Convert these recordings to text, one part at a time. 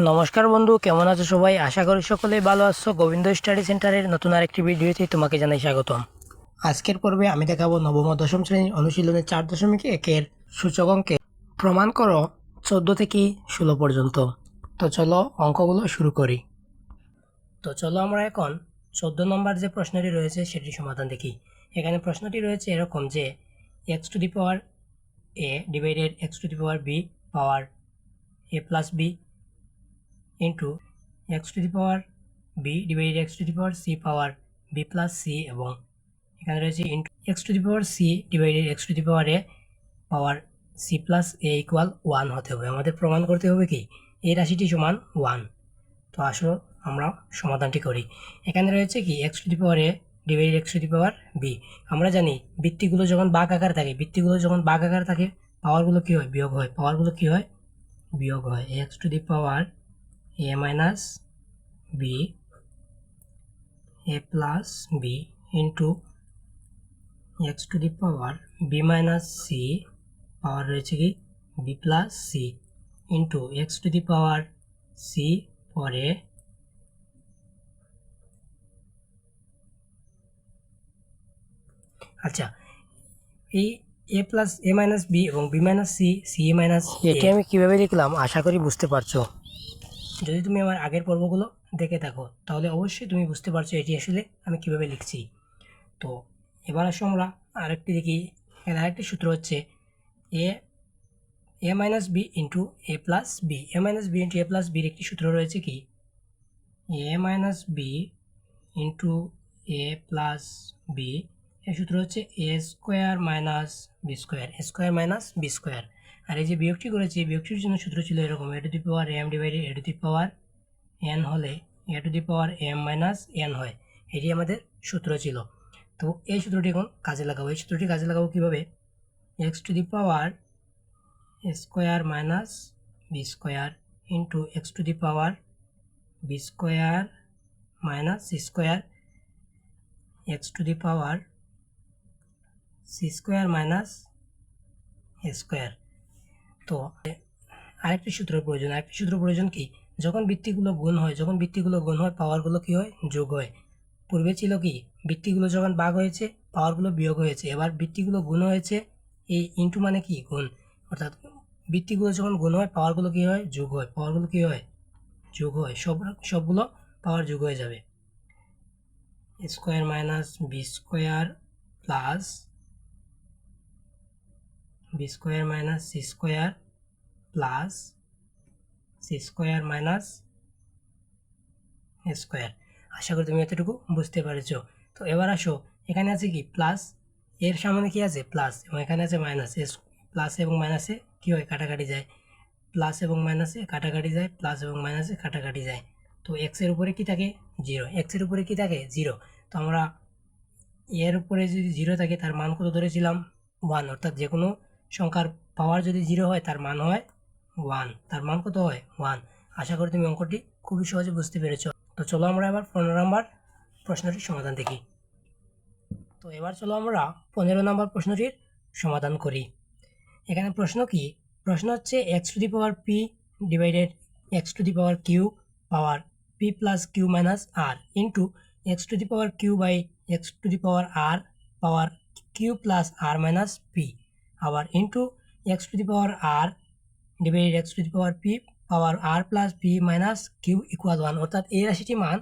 নমস্কার বন্ধু, কেমন আছো সবাই? আশা করি সকলেই ভালো আছো। গোবিন্দ স্টাডি সেন্টারের নতুন আরেকটি ভিডিওতে তোমাকে জানাই স্বাগতম। আজকের পর্বে আমি দেখাবো নবম ও দশম শ্রেণীর অনুশীলনের 4.1-এর সূচক অঙ্কে প্রমাণ করো 14 থেকে 16 পর্যন্ত। তো চলো অঙ্কগুলো শুরু করি। তো চলো আমরা এখন 14 নম্বর যে প্রশ্নটি রয়েছে সেটির সমাধান দেখি। এখানে প্রশ্নটি রয়েছে এরকম যে x to the power a divided x to the power b power a plus b into x to the power b divided x to the power c power b plus c, এবং এখানে রয়েছে into x to the power c divided x to the power a power c plus a equal 1 হতে হবে। আমাদের প্রমাণ করতে হবে কি এই রাশিটি সমান 1। তো আসলে আমরা সমাধানটি করি। এখানে রয়েছে কি x to the power a divided x to the power b. আমরা জানি বৃত্তিগুলো যখন বাঘ আকার থাকে পাওয়ারগুলো কী হয়? বিয়োগ হয়। পাওয়ারগুলো কী হয়? বিয়োগ হয়। X to the power a minus b a plus b into x to the power b minus c পাওয়ার রয়েছে কি b plus c into x to the power c পরে আচ্ছা এই a plus a minus b এবং b minus c c minus এটি আমি কিভাবে লিখলাম আশা করি বুঝতে পারছো। যদি তুমি আমার আগের পর্বগুলো দেখে থাকো তাহলে অবশ্যই তুমি বুঝতে পারছো এটি আসলে আমি কিভাবে লিখছি। তো এবার আসো আমরা আরেকটি দেখি। এখানে আরেকটি সূত্র হচ্ছে A minus B into A plus B. A minus B into A plus বির একটি সূত্র রয়েছে কি A minus B into A plus B. এর সূত্র হচ্ছে A square minus B square, A square minus B square. আর এই যে বিয়োগটি করেছি বিয়োগটির জন্য সূত্র ছিল এরকম A to the power M divided A to the power N হলে A to the power M minus N হয়। এটি আমাদের সূত্র ছিল। তো এই সূত্রটি এখন কাজে লাগাবো। এই সূত্রটি কাজে লাগাবো কীভাবে? X to the power square minus B square into x to the power b square minus C square x to the power c square minus a square. তো আরেকটি সূত্র প্রয়োজন কি যখন বৃত্তিগুলো গুণ হয় পাওয়ারগুলো কী হয়? যোগ হয়। পূর্বে ছিল কি বৃত্তিগুলো যখন ভাগ হয়েছে পাওয়ারগুলো বিয়োগ হয়েছে, এবার বৃত্তিগুলো গুণ হয়েছে। এই ইন্টু মানে কি গুণ, অর্থাৎ বৃত্তিগুলো যখন গুণ হয় পাওয়ারগুলো কী হয়? যোগ হয়। পাওয়ারগুলো কী হয়? যোগ হয়। সবগুলো পাওয়ার যোগ হয়ে যাবে। Square minus B square plus B square minus C square plus C square minus square. আশা করি তুমি এতটুকু বুঝতে পেরেছো। তো এবার আসো, এখানে আছে কি প্লাস, এর সামনে কি আছে? প্লাস, এবং এখানে আছে মাইনাস। প্লাস এবং মাইনাসে কী হয়? কাটাকাটি যায়। প্লাস এবং মাইনাসে কাটাকাটি যায়, প্লাস এবং মাইনাসে কাটাকাটি যায়। তো এক্সের উপরে কি থাকে? জিরো। এক্সের উপরে কি থাকে? জিরো। তো আমরা এর উপরে যদি জিরো থাকে তার মান কত ধরেছিলাম? 1। অর্থাৎ যে কোনো সংখ্যার পাওয়ার যদি জিরো হয় তার মান হয় 1। তার মান কত হয়? 1। আশা করি তুমি অঙ্কটি খুবই সহজে বুঝতে পেরেছো। তো চলো আমরা এবার 15 নম্বর প্রশ্নটির সমাধান দেখি। তো এবার চলো আমরা 15 নম্বর প্রশ্নটির সমাধান করি। এখানে প্রশ্ন কি? প্রশ্ন হচ্ছে X to the power P divided x to the power Q power P plus Q minus R into x to the power Q by X to the power R power Q plus R minus P আবার into x to the power R divided x to the power P power R plus P minus Q equal 1। অর্থাৎ এই রাশিটির মান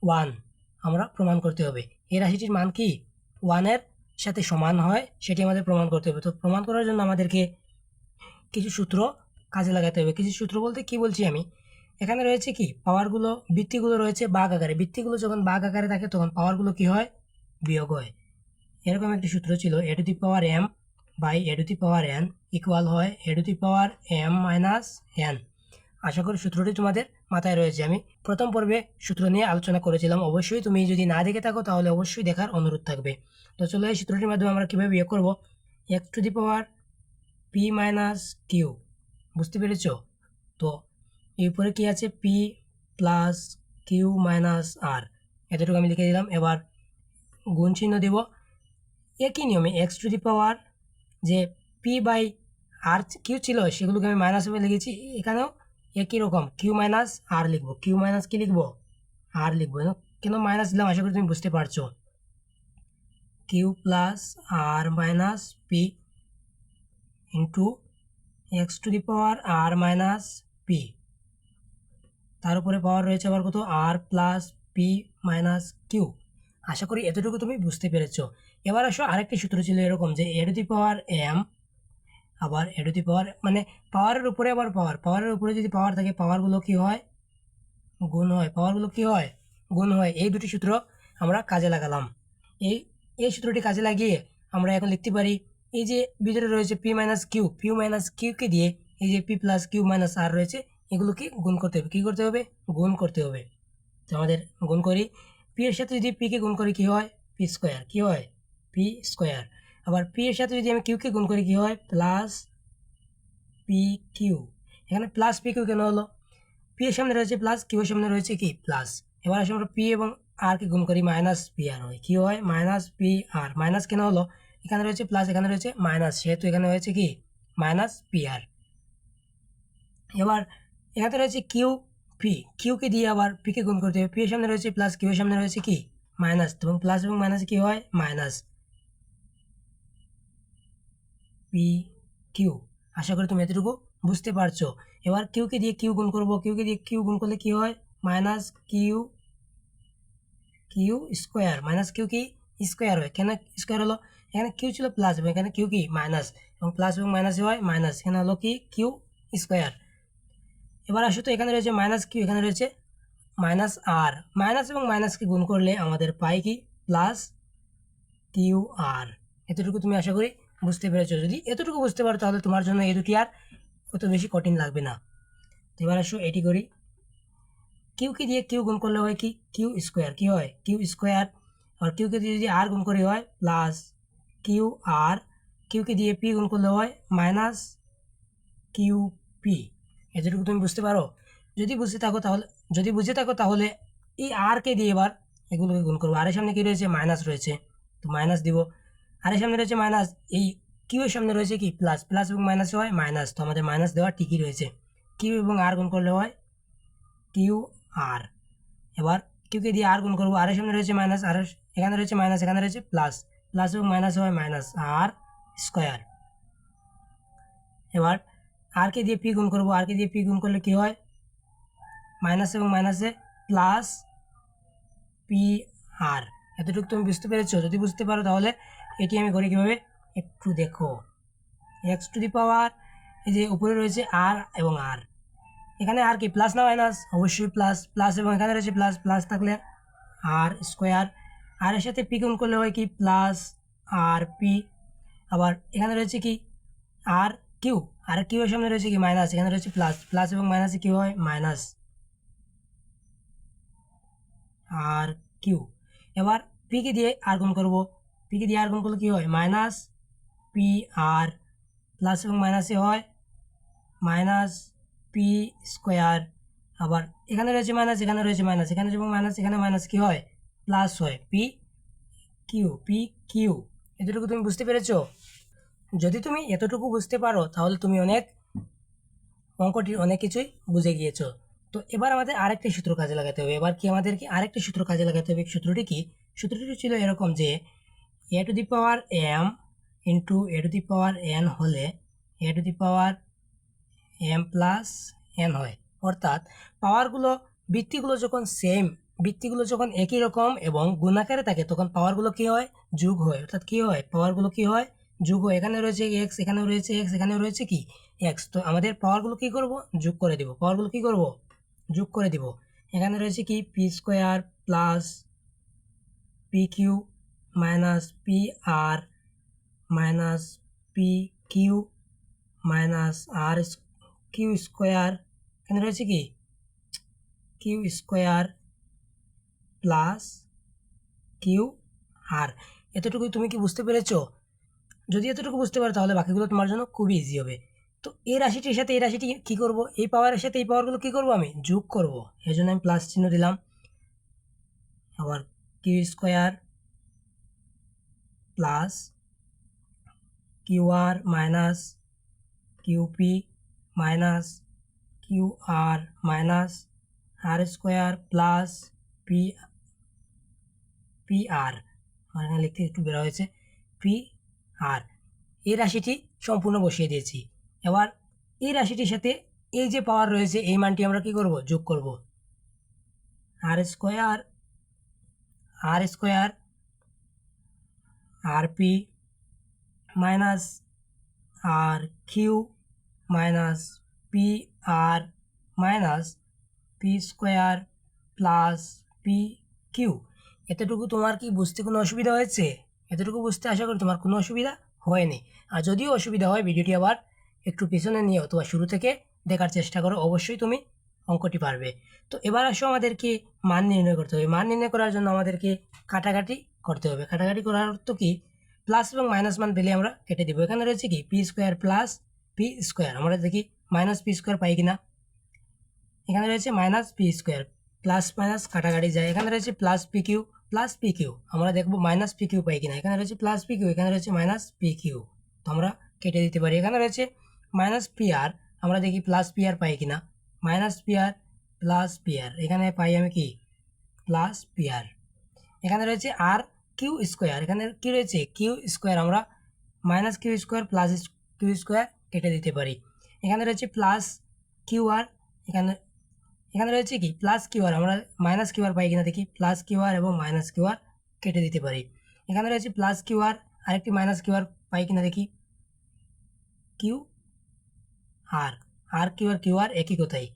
1 আমরা প্রমাণ করতে হবে। এই রাশিটির মান কি 1-এর সাথে সমান হয় সেটি আমাদের প্রমাণ করতে হবে। তো প্রমাণ করার জন্য আমাদেরকে কিছু সূত্র কাজে লাগাতে হবে। কিছু সূত্র বলতে কি বলছি আমি, এখানে রয়েছে কি পাওয়ারগুলো বৃত্তিগুলো রয়েছে বাঘ আকারে। বৃত্তিগুলো যখন বাঘ আকারে থাকে তখন পাওয়ারগুলো কি হয়? বিয়োগ হয়। এরকম একটি সূত্র ছিল A to the power M by A to the power N equal হয় A to the power M minus N. আশা করি সূত্রটি তোমাদের মাথায় রয়েছে। আমি প্রথম পর্বে সূত্র নিয়ে আলোচনা করেছিলাম, অবশ্যই তুমি যদি না দেখে থাকো তাহলে অবশ্যই দেখার অনুরোধ থাকবে। তো চলো এই সূত্রটির মাধ্যমে আমরা কীভাবে বিয়োগ করবো? X to the power p minus q, বুঝতে পেরেছ? তো এর উপরে কী আছে? P plus Q minus r, এতটুকু আমি লিখে দিলাম। এবার গুণ চিহ্ন দেব একই নিয়মে এক্স টু দি পাওয়ার যে পি বাই আর কিউ ছিল সেগুলোকে আমি মাইনাস হিসেবে লিখেছি, এখানেও একই রকম কিউ মাইনাস আর লিখবো, কিউ মাইনাস কি লিখবো, আর লিখবো। কেন মাইনাস দিলাম আশা করি তুমি বুঝতে পারছো। Q plus R minus p into x to the power r minus p, তার উপরে পাওয়ার রয়েছে আবার কত, r plus P minus q. আশা করি এতটুকু তুমি বুঝতে পেরেছো। এবার আসো আরেকটি সূত্র ছিল এরকম যে A to the power M, আবার এ টু দি পাওয়ার মানে পাওয়ারের উপরে আবার পাওয়ারের উপরে যদি পাওয়ার থাকে পাওয়ারগুলো কি হয়, গুণ হয়, পাওয়ারগুলো কি হয়, গুণ হয়। এই দুটি সূত্র আমরা কাজে লাগালাম। এই এই সূত্রটি কাজে লাগিয়ে আমরা এখন লিখতে পারি এই যে ভিতরে রয়েছে পি মাইনাস কিউকে দিয়ে এই যে পি প্লাস কিউ মাইনাস আর রয়েছে এগুলোকে গুণ করতে হবে। কী করতে হবে, গুণ করতে হবে। তো আমাদের গুণ করি, পি এর সাথে যদি পিকে গুণ করি কী হয়, পি স্কোয়ার, কী হয়, পি স্কোয়ার। আবার পি এর সাথে যদি আমি কিউকে গুণ করি কী হয়, প্লাস পি কিউ। এখানে প্লাস পি কিউ কেন হলো, পি এর সামনে রয়েছে প্লাস, কিউ এর সামনে রয়েছে কি প্লাস। এবার আসলে আমরা পি এবং আর কে গুণ করি, মাইনাস পি আর হয়, কি হয়, মাইনাস পি আর। মাইনাস কেন হলো, এখানে রয়েছে প্লাস এখানে রয়েছে মাইনাস, সেহেতু এখানে হয়েছে কি মাইনাস পি আর। এবার এখানে রয়েছে কিউ পি, কিউকে দিয়ে আবার পিকে গুণ করতে হবে, পি এর সামনে রয়েছে প্লাস, কিউ এর সামনে রয়েছে কি মাইনাস, এবং প্লাস এবং মাইনাস কি হয়, মাইনাস পি কিউ। আশা করি তুমি এতটুকু বুঝতে পারছো। এবার কিউকে দিয়ে কিউ গুণ করবো, কিউকে দিয়ে কিউ গুণ করলে কি হয়, minus q q square, minus q কি স্কোয়ার হয়। কেন স্কোয়ার হলো, এখানে কিউ ছিল প্লাস এবং এখানে কিউ কি মাইনাস, এবং প্লাস এবং মাইনাস হয় মাইনাস, এখানে হলো কি কিউ স্কোয়ার। এবার আসো তো এখানে রয়েছে মাইনাস কিউ, এখানে রয়েছে মাইনাস আর, মাইনাস এবং মাইনাসকে গুণ করলে আমাদের পাই কি প্লাস কিউ আর। এতটুকু তুমি আশা করি বুঝতে পেরেছো। যদি এতটুকু বুঝতে পারো তাহলে তোমার জন্য এই দুটি আর অত বেশি কঠিন লাগবে না। তো এবার আসো এটি করি, কিউকে দিয়ে কিউ গুণ করলে হয় কি কিউ স্কোয়ার, কি হয় কিউ স্কোয়ার। আর কিউকে দিয়ে যদি আর গুণ করে হয় প্লাস কিউ আর, কিউকে দিয়ে পি গুণ করলে হয় মাইনাস কিউ পি। এতটুকু তুমি বুঝতে পারো। যদি বুঝে থাকো তাহলে এই আরকে দিয়ে এবার এগুলোকে গুণ করবো। আরের সামনে কি রয়েছে, মাইনাস রয়েছে, তো মাইনাস দিব। আরের সামনে রয়েছে মাইনাস, এই কিউ এর সামনে রয়েছে কি প্লাস, প্লাস এবং মাইনাস হয় মাইনাস, তো আমাদের মাইনাস দেওয়া ঠিকই রয়েছে। কিউ এবং আর গুণ করলে হয় কিউ আর। এবার কিউকে দিয়ে আর গুণ করবো, আরের সামনে রয়েছে মাইনাস, আর এখানে রয়েছে মাইনাস, এখানে রয়েছে প্লাস, প্লাস এবং মাইনাস হয় মাইনাস আর স্কোয়ার। এবার আরকে দিয়ে পি গুণ করবো, আরকে দিয়ে পি গুণ করলে কি হয়, মাইনাস এবং মাইনাসে প্লাস পি আর। এতটুকু তুমি বুঝতে পেরেছো। যদি বুঝতে পারো তাহলে এটি আমি করি কীভাবে একটু দেখো। এক্স টু দি পাওয়ার এই যে উপরে রয়েছে আর এবং আর, এখানে আর কি প্লাস না মাইনাস, অবশ্যই প্লাস, প্লাস এবং এখানে রয়েছে প্লাস, প্লাস থাকলে আর স্কোয়ার, আর এর সাথে পি গুণ করলে হয় কি প্লাস আর পি। আবার এখানে রয়েছে কি আর কিউ, আর কিউ এর সামনে রয়েছে কি মাইনাস, এখানে রয়েছে প্লাস, প্লাস এবং মাইনাসে কি হয় মাইনাস আর কিউ। এবার পিকে দিয়ে আর গুণ করবো, পিকে দিয়ে আর গুণ করলে কি হয় মাইনাস পি আর, প্লাস এবং মাইনাসে হয় মাইনাস পি স্কোয়ার। আবার এখানে রয়েছে মাইনাস, এখানে রয়েছে মাইনাস, এখানে যেমন মাইনাস এখানে মাইনাস কি হয় প্লাস হয় পি কিউ। এতটুকু তুমি বুঝতে পেরেছো। যদি তুমি এতটুকু বুঝতে পারো তাহলে তুমি অঙ্কটির অনেক কিছুই বুঝে গিয়েছো। তো এবার আমাদের আরেকটি সূত্র কাজে লাগাতে হবে। এবার কি আমাদেরকে আরেকটি সূত্র কাজে লাগাতে হবে। সূত্রটি কি, সূত্রটি ছিল এরকম যে A to the power M into A to the power N হলে A to the power M plus N হয়। অর্থাৎ পাওয়ারগুলো বৃত্তিগুলো যখন একই রকম এবং গুণাকারে থাকে তখন পাওয়ারগুলো কি হয় যোগ হয়। অর্থাৎ কি হয়, পাওয়ারগুলো কি হয় যোগ হয়। এখানে রয়েছে এক্স, এখানেও রয়েছে এক্স, এখানেও রয়েছে কি এক্স, তো আমাদের পাওয়ারগুলো কি করব যোগ করে দিব, পাওয়ারগুলো কি করব যোগ করে দিব। এখানে রয়েছে কি P square plus P Q minus P R minus P Q minus R Q square, এখানে রয়েছে কি Q square plus Q R. এতটুকুই তুমি কি বুঝতে পেরেছো? যদি এতটুকু বুঝতে পারো তাহলে বাকিগুলো তোমার জন্য খুবই ইজি হবে। তো এই রাশিটির সাথে এই রাশিটি কী করব, এই পাওয়ারের সাথে এই পাওয়ারগুলো কী করব আমি যোগ করব, এই জন্য আমি প্লাস চিহ্ন দিলাম। আবার কিউ স্কোয়ার প্লাস কিউ আর minus QP minus Q R minus আর square plus P P R, আমার এখানে লিখতে একটু বেরো হয়েছে, পি আর। এই রাশিটি সম্পূর্ণ বসিয়ে দিয়েছি। এবার এই রাশিটির সাথে এই যে পাওয়ার রয়েছে এই মানটি আমরা কি করব, যোগ করব। R square R P minus R Q minus P R minus P square plus P Q. এতটুকু তোমার কি বুঝতে কোনো অসুবিধা হয়েছে? এতটুকু বুঝতে আশা করি তোমার কোনো অসুবিধা হয়নি। আর যদিও অসুবিধা হয় ভিডিওটি আবার একটু পিছনে নিয়ে অথবা শুরু থেকে দেখার চেষ্টা করো, অবশ্যই তুমি অঙ্কটি পারবে। তো এবার আসো আমাদেরকে মান নির্ণয় করতে হবে। মান নির্ণয় করার জন্য আমাদেরকে কাটাকাটি করতে হবে। কাটাকাটি করার অর্থ কি, প্লাস এবং মাইনাস মান পেলে আমরা কেটে দিব। এখানে রয়েছে কি P square plus P square, আমরা দেখি মাইনাস পি স্কোয়ার পাই কিনা। এখানে রয়েছে minus P square, plus minus কাটাকাটি যায়। এখানে রয়েছে প্লাস পি কিউ, আমরা দেখবো মাইনাস পি কিউ পাই কিনা। এখানে রয়েছে প্লাস পি কিউ, এখানে রয়েছে মাইনাস পি কিউ, তো আমরা কেটে দিতে পারি। এখানে রয়েছে মাইনাস পি আর, আমরা দেখি প্লাস পি আর পাই কিনা। মাইনাস পি আর প্লাস পি আর, এখানে পাই আমি কি প্লাস পি আর। এখানে রয়েছে আর কিউ স্কোয়ার, এখানে কি রয়েছে কিউ স্কোয়ার, আমরা minus q square plus q square কেটে দিতে পারি। এখানে রয়েছে প্লাস কিউ আর, এখানে রয়েছে কি প্লাস কিউ আর, আমরা মাইনাস কিউ আর পাই কিনা দেখি। প্লাস কিউ আর এবং মাইনাস কিউ আর কেটে দিতে পারি। এখানে রয়েছে প্লাস কিউ আর, আরেকটি মাইনাস কিউ আর পাই কিনা দেখি। কিউ আর কিউ আর একই কথাই।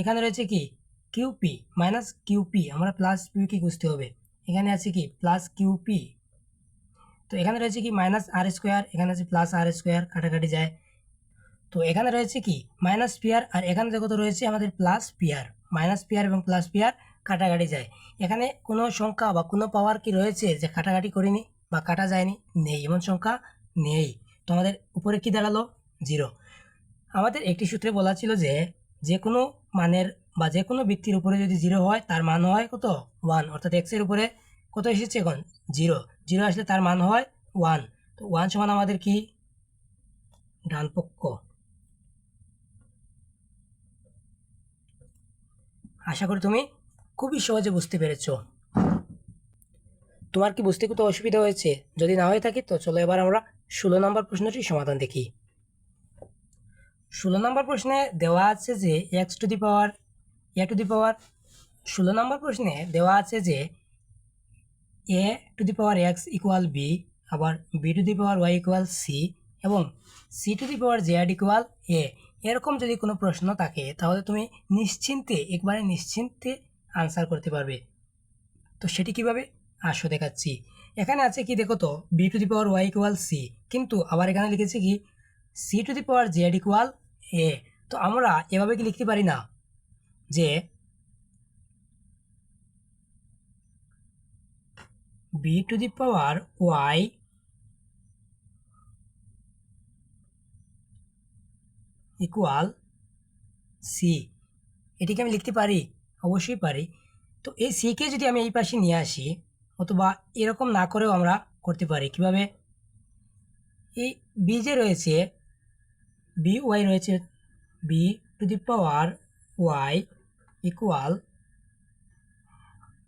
এখানে রয়েছে কি কিউপি মাইনাস কিউপি, আমরা প্লাস পি কি বুঝতে হবে। এখানে আছে কি প্লাস কিউপি, তো এখানে রয়েছে কি মাইনাস আর স্কোয়ার, এখানে আছে প্লাস আর স্কোয়ার, কাটাকাটি যায়। তো এখানে রয়েছে কি মাইনাস পিআর, আর এখানে দেখো তো রয়েছে আমাদের প্লাস পিআর। মাইনাস পিআর এবং প্লাস পিআর কাটাকাটি যায়। এখানে কোনো সংখ্যা বা কোনো পাওয়ার কি রয়েছে যে কাটাকাটি করিনি বা কাটা যায়নি? নেই, এমন সংখ্যা নেই। তো আমাদের উপরে কি দাঁড়ালো? 0। আমাদের একটি সূত্রে বলা ছিল যে যে কোনো মানের বা যে কোনো ব্যক্তির উপরে যদি 0 হয় তার মান হয় কত? 1। অর্থাৎ এক্সের উপরে কত এসেছে এখন? 0 আসলে তার মান হয় 1। তো 1 সমান আমাদের কি ডান পক্ষ। আশা করি তুমি খুবই সহজে বুঝতে পেরেছো। তোমার কি বুঝতে কত অসুবিধা হয়েছে? যদি না হয়ে থাকে তো চলো এবার আমরা 16 নম্বর প্রশ্নটির সমাধান দেখি। 16 নম্বর প্রশ্নে দেওয়া আছে যে x to the power A to the power 16 নম্বর প্রশ্নে দেওয়া আছে যে A to the power X equal B, আবার B to the power Y equal C, এবং C to the power Z equal A. এরকম যদি কোনো প্রশ্ন থাকে তাহলে তুমি একবারে নিশ্চিন্তে আনসার করতে পারবে। তো সেটি কিভাবে আসো দেখাচ্ছি। এখানে আছে কি দেখো তো B to the power Y equal C, কিন্তু আবার এখানে লিখেছি কি C to the power Z equal A. তো আমরা এভাবে কি লিখতে পারি না যে B to the power Y equal C? এটিকে আমি লিখতে পারি? অবশ্যই পারি। তো এই সিকে যদি আমি এই পাশে নিয়ে আসি, অথবা এরকম না করেও আমরা করতে পারি। কিভাবে? এই বি যে রয়েছে, বি ওয়াই রয়েছে, b to the power Y equal,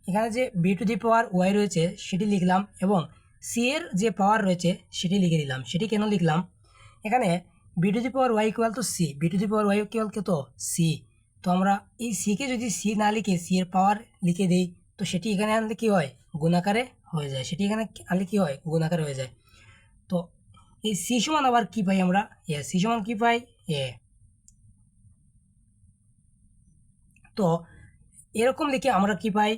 এখানে যে B to the power y রয়েছে সেটি লিখলাম, এবং সি এর যে পাওয়ার রয়েছে সেটি লিখে দিলাম। সেটি কেন লিখলাম? এখানে b to the power Y equal to c, b to the power Y equal কত? সি। তো আমরা এই সিকে যদি সি না লিখে সি এর পাওয়ার লিখে দিই, তো সেটি এখানে আনলে কী হয়? গুণাকারে হয়ে যায়। সেটি এখানে আনলে কী হয়? গুণাকারে হয়ে যায়। তো এই সি সমান আবার কী পাই আমরা? সি সমান কী পাই? এ। তো এরকম লিখে আমরা কি পাই?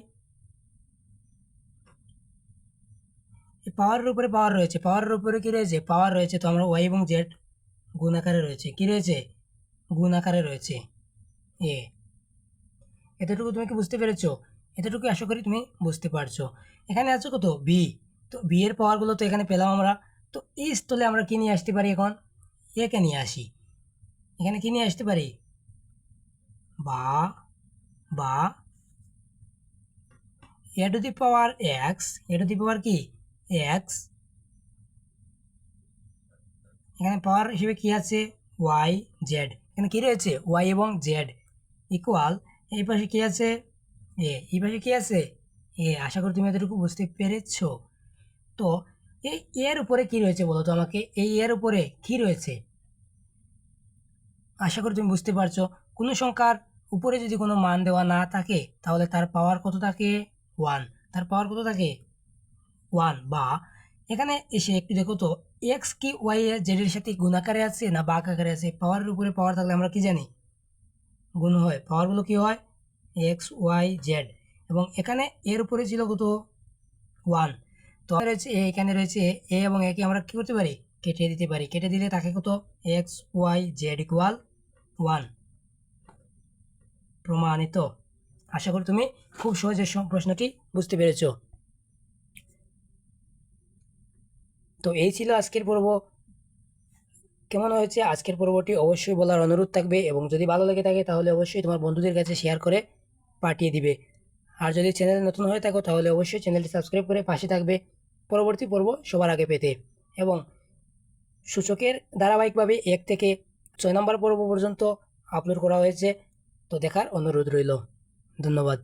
পাওয়ারের উপরে পাওয়ার রয়েছে, পাওয়ারের উপরে কি রয়েছে? পাওয়ার রয়েছে। তো আমরা ওয়াই এবং জেড গুণ আকারে রয়েছে, কি রয়েছে? গুণ আকারে রয়েছে এ। এতটুকু তুমি কি বুঝতে পেরেছো? এতটুকু আশা করি তুমি বুঝতে পারছো। এখানে আছে কত? বি। তো বি এর পাওয়ারগুলো তো এখানে পেলাম আমরা। তো এই স্থলে আমরা কি নিয়ে আসতে পারি? এখন একে নিয়ে আসি। এখানে কি নিয়ে আসতে পারি? বা A to the power X, A to the power কি এক্স, এখানে পাওয়ার হিসেবে কি আছে? Y Z. এখানে কী রয়েছে ওয়াই এবং জেড ইকুয়াল এই পাশে কী আছে এই পাশে কী আছে আশা করি তুমি এতটুকু বুঝতে পেরেছো। তো এই এর উপরে কি রয়েছে বলো তো আমাকে, এই এর উপরে কি রয়েছে? আশা করি তুমি বুঝতে পারছো। কোনো সংখ্যার উপরে যদি কোনো মান দেওয়া না থাকে তাহলে তার পাওয়ার কত থাকে 1, তার পাওয়ার কত থাকে 1। বা এখানে এসে একটু দেখো তো এক্স কি ওয়াই এর জেডের সাথে গুণাকারে আছে না ভাগ আকারে আছে? পাওয়ারের উপরে পাওয়ার থাকলে আমরা কি জানি গুণ হয়, পাওয়ারগুলো কি হয় এক্স ওয়াই জেড। এবং এখানে এর উপরে ছিল কত 1। তো রয়েছে এখানে রয়েছে এ এবং একে আমরা কি করতে পারি কেটে দিতে পারি, কেটে দিলে তাকে কত এক্স ওয়াই জেড ইকুয়াল 1 প্রমাণিত। আশা করি তুমি খুব সহজে প্রশ্নটি বুঝতে পেরেছো। তো এই ছিল আজকের পর্ব। কেমন হয়েছে আজকের পর্বটি অবশ্যই বলার অনুরোধ থাকবে, এবং যদি ভালো লেগে থাকে তাহলে অবশ্যই তোমার বন্ধুদের কাছে শেয়ার করে পাঠিয়ে দিবে। আর যদি চ্যানেলে নতুন হয়ে থাকো তাহলে অবশ্যই চ্যানেলটি সাবস্ক্রাইব করে পাশে থাকবে পরবর্তী পর্ব সবার আগে পেতে। এবং সূচকের ধারাবাহিকভাবে 1 থেকে 6 নম্বর পর্ব পর্যন্ত আপলোড করা হয়েছে, তো দেখার অনুরোধ রইল। ধন্যবাদ।